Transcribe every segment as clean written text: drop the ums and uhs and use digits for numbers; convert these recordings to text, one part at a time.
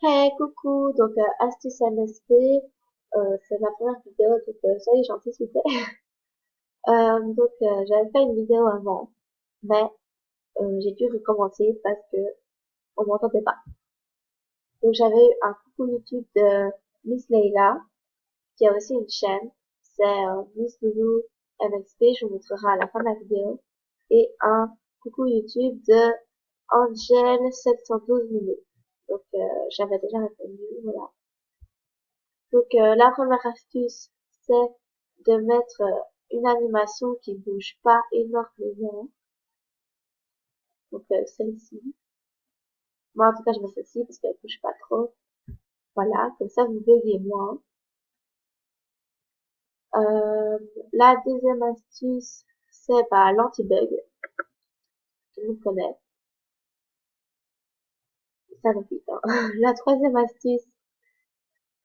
Hey, coucou, donc astuce MSP, c'est ma première vidéo, donc soyez gentils s'il vous plaît. J'avais fait une vidéo avant, mais j'ai dû recommencer parce que on m'entendait pas. Donc j'avais eu un coucou YouTube de Miss Leila, qui a aussi une chaîne, c'est Miss Loulou MSP, je vous montrerai à la fin de la vidéo, et un coucou YouTube de Angel 712 minutes. Donc j'avais déjà répondu, voilà. La première astuce, c'est de mettre une animation qui bouge pas énormément. Celle-ci. Moi, en tout cas, je mets celle-ci parce qu'elle bouge pas trop. Voilà, comme ça, vous buguez moins. Euh, la deuxième astuce, c'est l'anti-bug. Tout le monde connaît. Ça va vite, hein. La troisième astuce,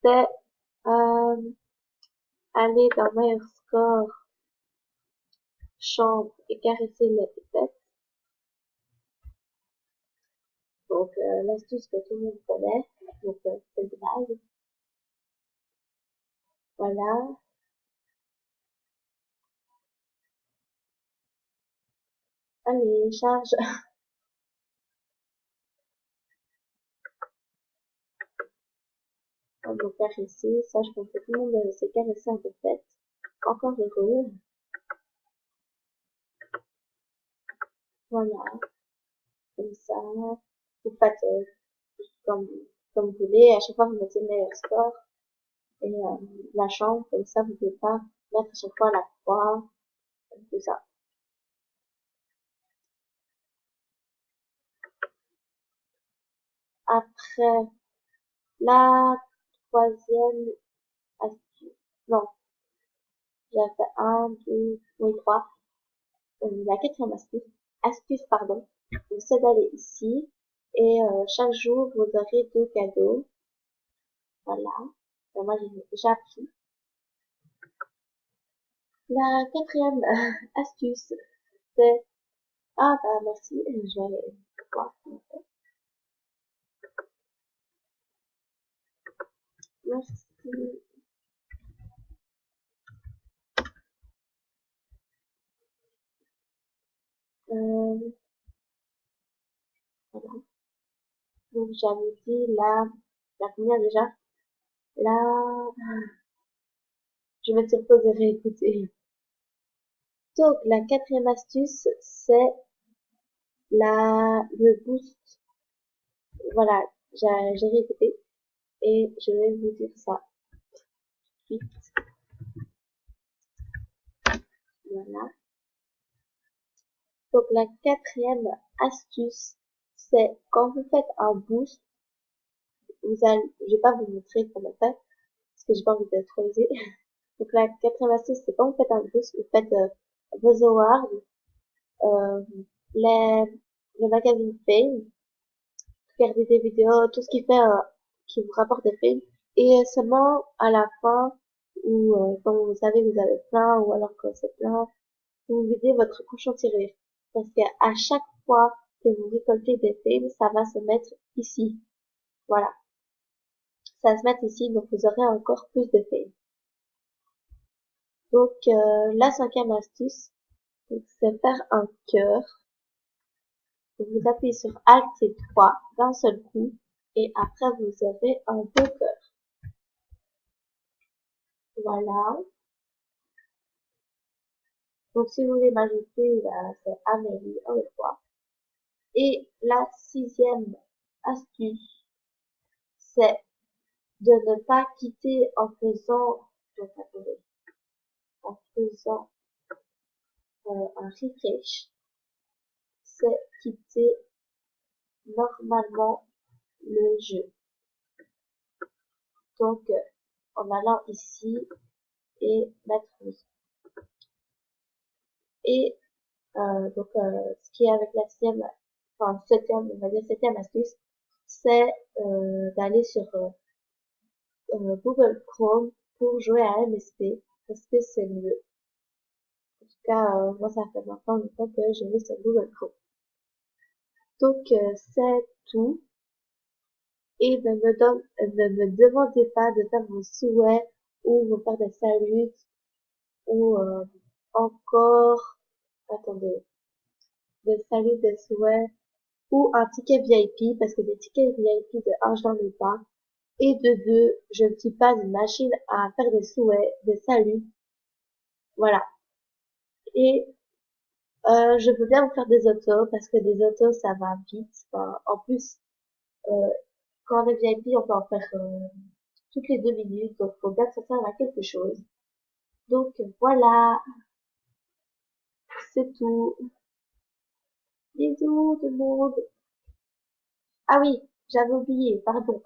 c'est euh, aller dans Meilleur Score, chambre et caresser les pépettes. Donc, l'astuce que tout le monde connaît. Donc, c'est de base. Voilà. Allez, charge. On va caresser. Ça, je pense que tout le monde s'est caressé un peu tête. Encore heureux. Voilà. Comme ça. Vous faites comme, comme vous voulez. À chaque fois, vous mettez le meilleur score. Et la chambre, comme ça, vous ne pouvez pas mettre à chaque fois la croix. Tout ça. Après, la troisième astuce. Non, j'ai fait un, deux, oui, trois. La quatrième astuce, pardon, c'est d'aller ici et chaque jour vous aurez deux cadeaux. Voilà. Moi j'ai déjà pris. La quatrième astuce, c'est merci, je vais voir. Merci. Euh, voilà. Donc j'avais dit la première déjà. Là, je vais te reposer réécouter. Donc la quatrième astuce, c'est le boost. Voilà, j'ai réécouté et je vais vous dire ça tout de suite. Voilà. Donc la quatrième astuce, c'est quand vous faites un boost, je vais pas vous montrer comment faire parce que j'ai pas envie d'être trop osée. Donc la quatrième astuce, c'est quand vous faites un boost, vous faites vos awards, euh, les, le magazine Fame, regardez des vidéos, tout ce qui fait qui vous rapporte des films, et seulement à la fin ou quand vous savez que vous avez plein ou alors que c'est plein, vous videz votre cochon tiré. Parce qu'à chaque fois que vous récoltez des feuilles, ça va se mettre ici. Voilà. Ça va se mettre ici, donc vous aurez encore plus de feuilles. Donc, la cinquième astuce, c'est faire un cœur. Vous appuyez sur Alt et 3 d'un seul coup, et après vous avez un beau cœur. Voilà. Donc, si vous voulez m'ajouter, c'est Amélie, 1 et 3. Et la sixième astuce, c'est de ne pas quitter en faisant, donc attendez, en faisant un refresh, c'est quitter normalement le jeu. Donc, en allant ici et mettre oui. Et ce qui est avec la septième, enfin septième, on va dire septième astuce, c'est d'aller sur Google Chrome pour jouer à MSP parce que c'est mieux. En tout cas, moi ça fait maintenant longtemps que je vais sur Google Chrome. Donc c'est tout. Et ne me demandez pas de faire vos souhaits ou me faire des saluts ou encore, attendez, des saluts, des souhaits ou un ticket VIP parce que des tickets VIP de un, je n'en ai pas. Et de deux, je ne suis pas une machine à faire des souhaits, des saluts. Voilà. Et je veux bien vous faire des autos parce que des autos ça va vite. Enfin, en plus, euh, quand on est VIP, on peut en faire toutes les 2 minutes, donc faut bien que ça serve à quelque chose. Donc voilà, c'est tout. Bisous tout le monde. Ah oui, j'avais oublié, pardon.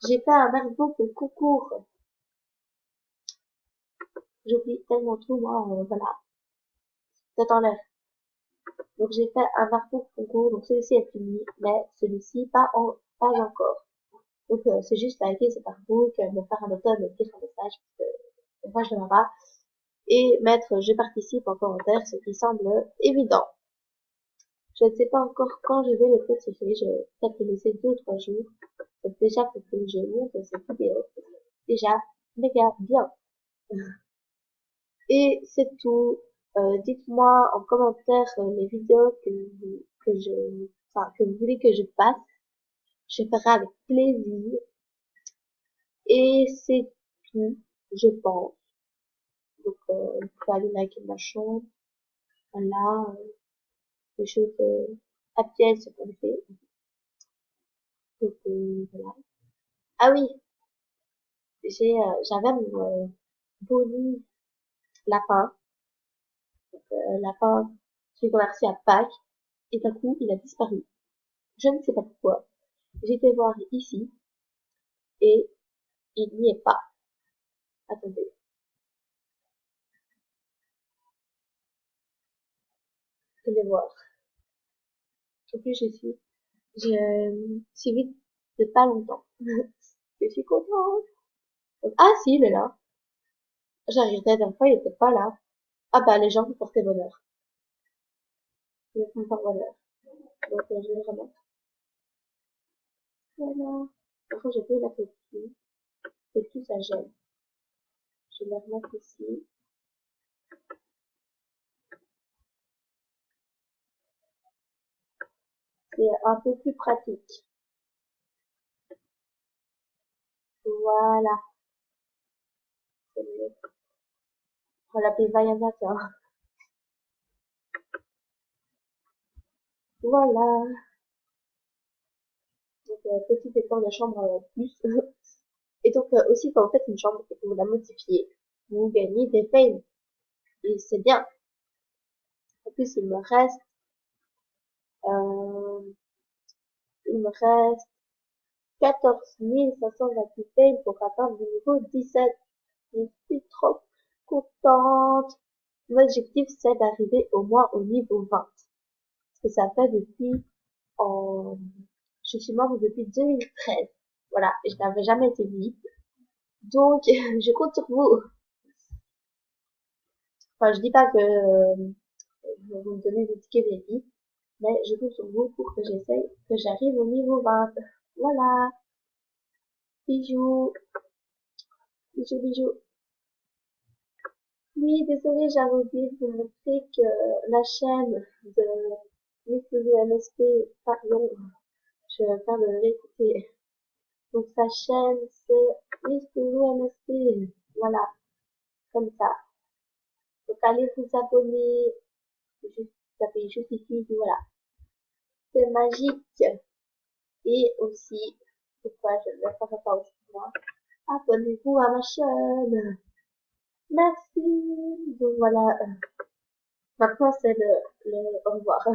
J'ai fait un MacBook concours. J'oublie tellement tout, moi, voilà. C'est en l'air. Donc j'ai fait un MacBook concours, donc celui-ci est fini, mais celui-ci pas encore. Donc c'est juste liker cet MacBook, me faire un auto, me dire un message, parce que moi je ne vois pas, et mettre je participe en commentaire, ce qui semble évident. Je ne sais pas encore quand je vais le retirer, je vais peut-être le laisser 2 ou 3 jours, donc déjà pour que je monte cette vidéo. Déjà, méga bien. Et c'est tout. Dites-moi en commentaire les vidéos que vous voulez que je fasse. Je ferai avec plaisir. Et c'est tout, je pense. Donc, vous pouvez aller liker ma chambre. Voilà, les choses actuelles se sont faites. Donc, voilà. Ah oui, j'avais mon bonus lapin. Lapin, celui qu'on a reçu à Pâques. Et d'un coup, il a disparu. Je ne sais pas pourquoi. J'ai été voir ici et il n'y est pas. Attendez. Je vais voir. En plus, je suis vite de pas longtemps. Je suis contente. Ah si, il est là. J'arrivais la dernière fois, il était pas là. Ah bah, les gens vous portaient bonheur. Ils me font pas bonheur. Donc, je vais le remettre. Voilà. Par contre, j'ai plus la petite. C'est tout ça gêne. Je vais le remettre ici. C'est un peu plus pratique. Voilà. C'est mieux. On va l'appeler Vaiana, tiens. Voilà. Donc, petit décor de chambre plus. Et donc, aussi, quand vous faites une chambre et que vous la modifiez, vous gagnez des fame. Et c'est bien. En plus, euh, il me reste 14 528 fame pour atteindre le niveau 17. Je suis trop contente. Mon objectif, c'est d'arriver au moins au niveau 20. Parce que ça fait en, je suis membre depuis 2013. Voilà. Et je n'avais jamais été VIP. Donc, je compte sur vous. Enfin, je dis pas que vous me donnez des tickets VIP, mais je compte sur vous pour que j'arrive au niveau 20. Voilà. Bisous. Bisous, bisous. Oui, désolé, j'avais oublié de vous montrer que la chaîne de Miss MSP, pardon, je viens de l'écouter. Donc sa chaîne, c'est Miss MSP. Voilà, comme ça. Donc allez vous abonner. Juste taper juste ici, voilà. C'est magique. Et aussi, pourquoi je ne le ferai pas aussi moi, abonnez-vous à ma chaîne. Merci. Donc voilà. Maintenant c'est le au revoir.